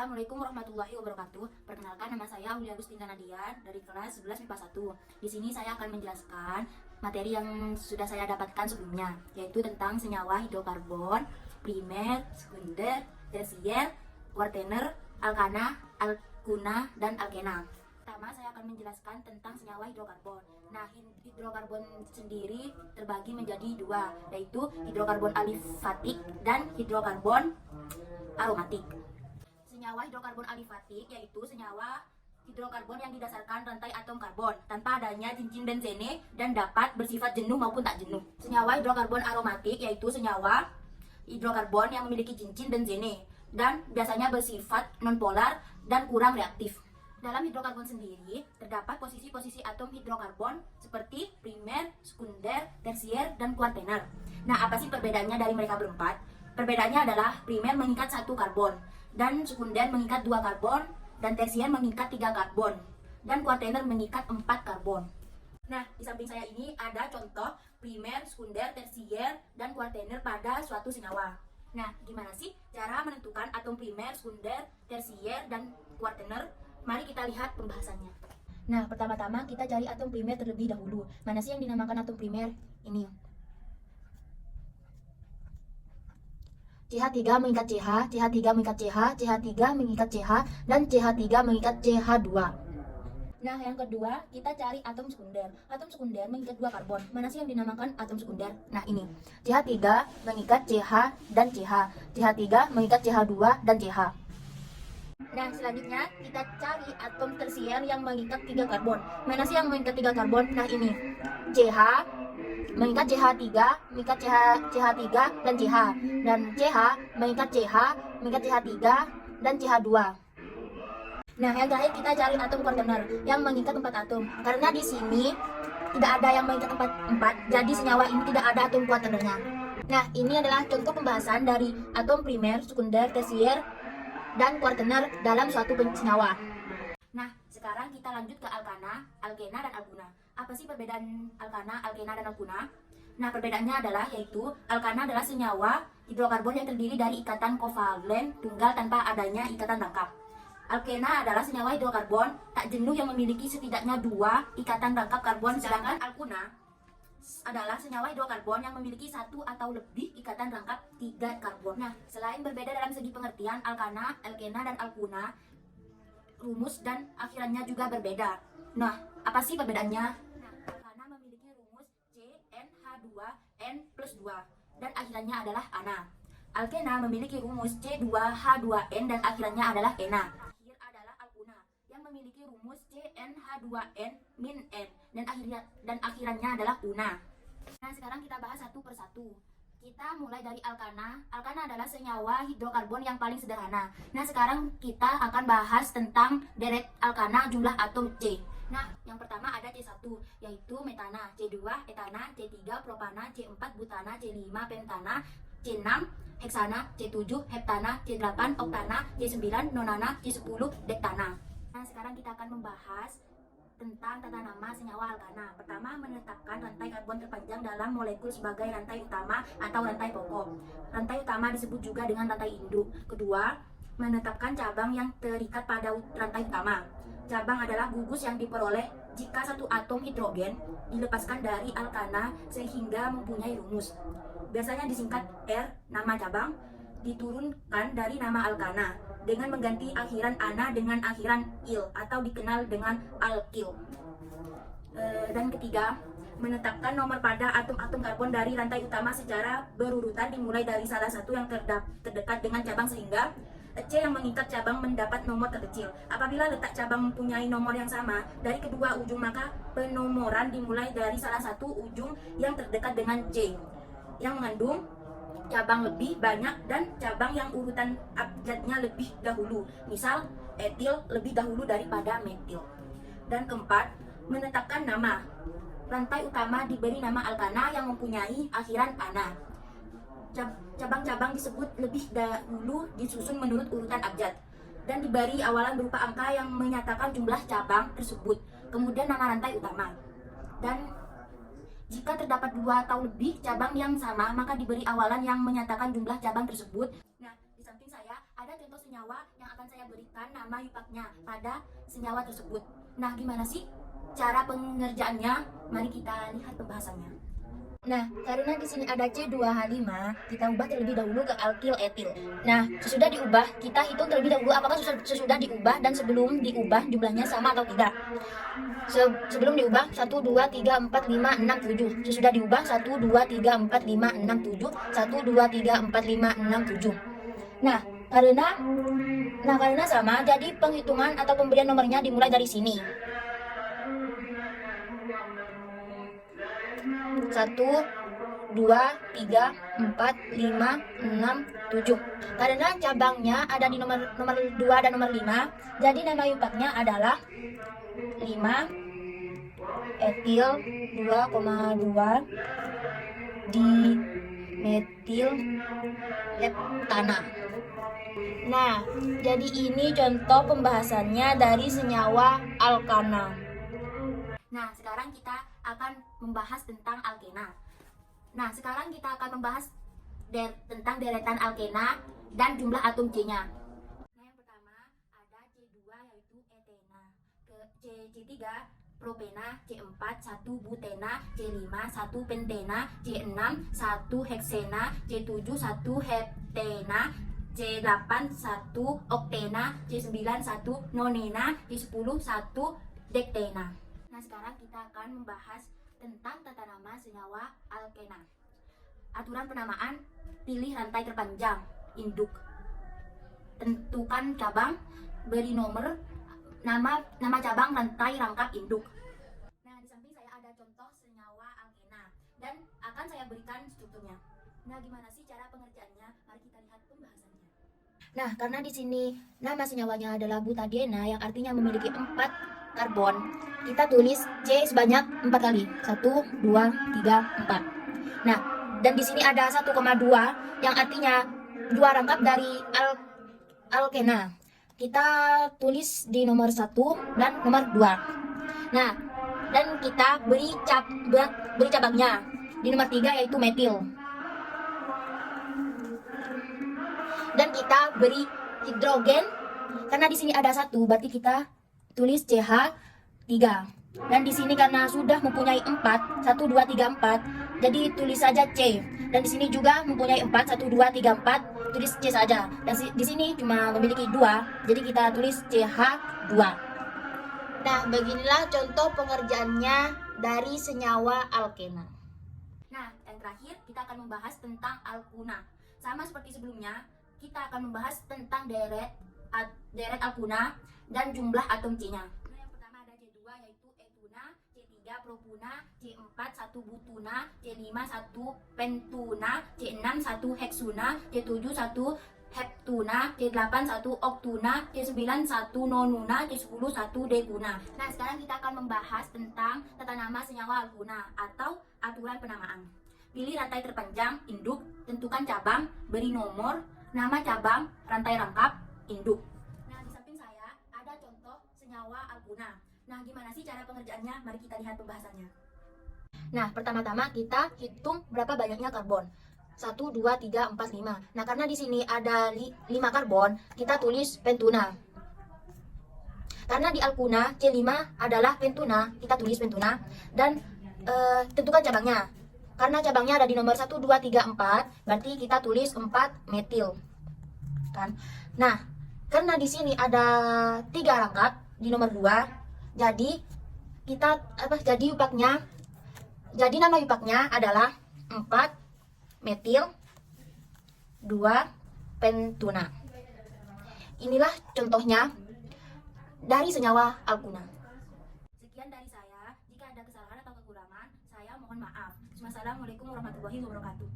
Assalamualaikum warahmatullahi wabarakatuh. Perkenalkan, nama saya Aulia Agustina Nadia dari kelas 11 MIPA 1. Di sini saya akan menjelaskan materi yang sudah saya dapatkan sebelumnya, yaitu tentang senyawa hidrokarbon, primer, sekunder, tersier, kuartener, alkana, alkuna, dan alkena. Pertama, saya akan menjelaskan tentang senyawa hidrokarbon. Nah, hidrokarbon sendiri terbagi menjadi dua, yaitu hidrokarbon alifatik dan hidrokarbon aromatik. Senyawa hidrokarbon alifatik yaitu senyawa hidrokarbon yang didasarkan rantai atom karbon tanpa adanya cincin benzene dan dapat bersifat jenuh maupun tak jenuh. Senyawa hidrokarbon aromatik yaitu senyawa hidrokarbon yang memiliki cincin benzene dan biasanya bersifat nonpolar dan kurang reaktif. Dalam hidrokarbon sendiri terdapat posisi-posisi atom hidrokarbon seperti primer, sekunder, tersier, dan kuartener. Nah, apa sih perbedaannya dari mereka berempat? Perbedaannya adalah primer mengikat satu karbon, dan sekunder mengikat 2 karbon, dan tersier mengikat 3 karbon, dan kuartener mengikat 4 karbon. Nah, di samping saya ini ada contoh primer, sekunder, tersier, dan kuartener pada suatu senyawa. Nah, gimana sih cara menentukan atom primer, sekunder, tersier, dan kuartener? Mari kita lihat pembahasannya. Nah, pertama-tama kita cari atom primer terlebih dahulu. Mana sih yang dinamakan atom primer? Ini. CH3 mengikat CH, CH3 mengikat CH, CH3 mengikat CH, dan CH3 mengikat CH2. Nah, yang kedua, kita cari atom sekunder. Atom sekunder mengikat 2 karbon. Mana sih yang dinamakan atom sekunder? Nah, ini. CH3 mengikat CH dan CH. CH3 mengikat CH2 dan CH. Nah, selanjutnya kita cari atom tersier yang mengikat 3 karbon. Mana sih yang mengikat 3 karbon? Nah, ini. CH mengikat CH3, mengikat CH3 dan CH, dan CH mengikat CH, mengikat CH3 dan CH2. Nah, yang terakhir kita cari atom kuartener yang mengikat 4 atom. Karena di sini tidak ada yang mengikat 4, jadi senyawa ini tidak ada atom kuartenernya. Nah, ini adalah contoh pembahasan dari atom primer, sekunder, tersier, dan kuartener dalam suatu senyawa. Nah, sekarang kita lanjut ke alkana, alkena, dan alkuna. Apa sih perbedaan alkana, alkena, dan alkuna? Nah, perbedaannya adalah yaitu alkana adalah senyawa hidrokarbon yang terdiri dari ikatan kovalen tunggal tanpa adanya ikatan rangkap. Alkena adalah senyawa hidrokarbon tak jenuh yang memiliki setidaknya 2 ikatan rangkap karbon, sedangkan alkuna adalah senyawa hidrokarbon yang memiliki 1 atau lebih ikatan rangkap 3 karbon. Nah, selain berbeda dalam segi pengertian, alkana, alkena, dan alkuna, rumus dan akhirannya juga berbeda. Nah, apa sih perbedaannya? Nah, alkana memiliki rumus CnH2n plus 2 dan akhirannya adalah ana. Alkena memiliki rumus C2H2n dan akhirannya adalah ena. Akhir adalah alkuna yang memiliki rumus CnH2n min n dan akhirannya adalah una. Nah, sekarang kita bahas satu persatu. Kita mulai dari alkana. Alkana adalah senyawa hidrokarbon yang paling sederhana. Nah, sekarang kita akan bahas tentang deret alkana jumlah atom C. Nah, yang pertama ada C1, yaitu metana, C2 etana, C3 propana, C4 butana, C5 pentana, C6 heksana, C7 heptana, C8 oktana, C9 nonana, C10 dektana. Nah, sekarang kita akan membahas tentang tata nama senyawa alkana. Pertama, menetapkan rantai karbon terpanjang dalam molekul sebagai rantai utama atau rantai pokok. Rantai utama disebut juga dengan rantai induk. Kedua, menetapkan cabang yang terikat pada rantai utama. Cabang adalah gugus yang diperoleh jika satu atom hidrogen dilepaskan dari alkana sehingga mempunyai rumus. Biasanya disingkat R, nama cabang, diturunkan dari nama alkana dengan mengganti akhiran ana dengan akhiran il atau dikenal dengan alkil. Dan ketiga, menetapkan nomor pada atom-atom karbon dari rantai utama secara berurutan dimulai dari salah satu yang terdekat dengan cabang sehingga C yang mengikat cabang mendapat nomor terkecil. Apabila letak cabang mempunyai nomor yang sama dari kedua ujung, maka penomoran dimulai dari salah satu ujung yang terdekat dengan C yang mengandung cabang lebih banyak dan cabang yang urutan abjadnya lebih dahulu. Misal, etil lebih dahulu daripada metil. Dan keempat, menetapkan nama. Rantai utama diberi nama alkana yang mempunyai akhiran ana. Cabang-cabang disebut lebih dahulu disusun menurut urutan abjad dan diberi awalan berupa angka yang menyatakan jumlah cabang tersebut. Kemudian nama rantai utama. Dan jika terdapat 2 atau lebih cabang yang sama, maka diberi awalan yang menyatakan jumlah cabang tersebut. Nah, di samping saya ada contoh senyawa yang akan saya berikan nama yupaknya pada senyawa tersebut. Nah, gimana sih cara pengerjaannya? Mari kita lihat pembahasannya. Nah, karena di sini ada C2H5, kita ubah terlebih dahulu ke alkil etil. Nah, sesudah diubah, kita hitung terlebih dahulu apakah sesudah diubah dan sebelum diubah jumlahnya sama atau tidak. Sebelum diubah 1, 2, 3, 4, 5, 6, 7. Sesudah diubah 1, 2, 3, 4, 5, 6, 7. 1, 2, 3, 4, 5, 6, 7. Nah, karena sama, jadi penghitungan atau pemberian nomornya dimulai dari sini. 1, 2, 3, 4, 5, 6, 7. Karena cabangnya ada di nomor 2 dan nomor 5, jadi nama yupaknya adalah 5 etil 2,2 dimetil heptana. Nah, jadi ini contoh pembahasannya dari senyawa alkana. Nah, sekarang kita akan membahas tentang alkena. Nah, sekarang kita akan membahas tentang deretan alkena dan jumlah atom C-nya. Nah, yang pertama ada C2 yaitu etena, C3 propena, C4 1 butena, C5 1 pentena, C6 1 heksena, C7 1 heptena, C8 1 oktena, C9 1 nonena, C10 1 dektena. Nah, sekarang kita akan membahas tentang tata nama senyawa alkena. Aturan penamaan, pilih rantai terpanjang, induk. Tentukan cabang, beri nomor, nama cabang, rantai rangkap, induk. Nah, di samping saya ada contoh senyawa alkena dan akan saya berikan strukturnya. Nah, gimana sih cara pengerjaannya? Mari kita lihat pembahasannya. Nah, karena di sini nama senyawanya adalah butadiena yang artinya memiliki 4 karbon, kita tulis C sebanyak 4 kali. 1, 2, 3, 4. Nah, dan di sini ada 1,2 yang artinya 2 rangkap dari alkena. Kita tulis di nomor 1 dan nomor 2. Nah, dan kita beri cabangnya di nomor 3 yaitu metil. Dan kita beri hidrogen karena di sini ada 1, berarti kita tulis CH3. Dan di sini karena sudah mempunyai 4, 1 2 3 4, jadi tulis saja C. Dan di sini juga mempunyai 4, 1 2 3 4, tulis C saja. Dan di sini cuma memiliki 2, jadi kita tulis CH2. Nah, beginilah contoh pengerjaannya dari senyawa alkena. Nah, yang terakhir kita akan membahas tentang alkuna. Sama seperti sebelumnya, kita akan membahas tentang deret alkuna dan jumlah atom C-nya. Nah, yang pertama ada C2 yaitu etuna, C3 propuna, C4 1 butuna, C5 1 pentuna, C6 1 heksuna, C7 1 heptuna, C8 1 oktuna, C9 1 nonuna, C10 1 deguna. Nah, sekarang kita akan membahas tentang tata nama senyawa alkuna atau aturan penamaan. Pilih rantai terpanjang, induk, tentukan cabang, beri nomor, nama cabang, rantai rangkap, induk. Nah, di samping saya ada contoh senyawa alkuna. Nah, gimana sih cara pengerjaannya? Mari kita lihat pembahasannya. Nah, pertama-tama kita hitung berapa banyaknya karbon. 1, 2, 3, 4, 5. Nah, karena di sini ada 5 karbon, kita tulis pentuna. Karena di alkuna C5 adalah pentuna, kita tulis pentuna. Dan tentukan cabangnya. Karena cabangnya ada di nomor 1, 2, 3, 4, berarti kita tulis 4 metil. Kan? Nah, karena di sini ada 3 rangkap di nomor 2, jadi jadi nama yupaknya adalah 4 metil 2 pentuna. Inilah contohnya dari senyawa alkuna. Sekian dari saya. Jika ada kesalahan atau kekurangan, saya mohon maaf. Wassalamualaikum warahmatullahi wabarakatuh.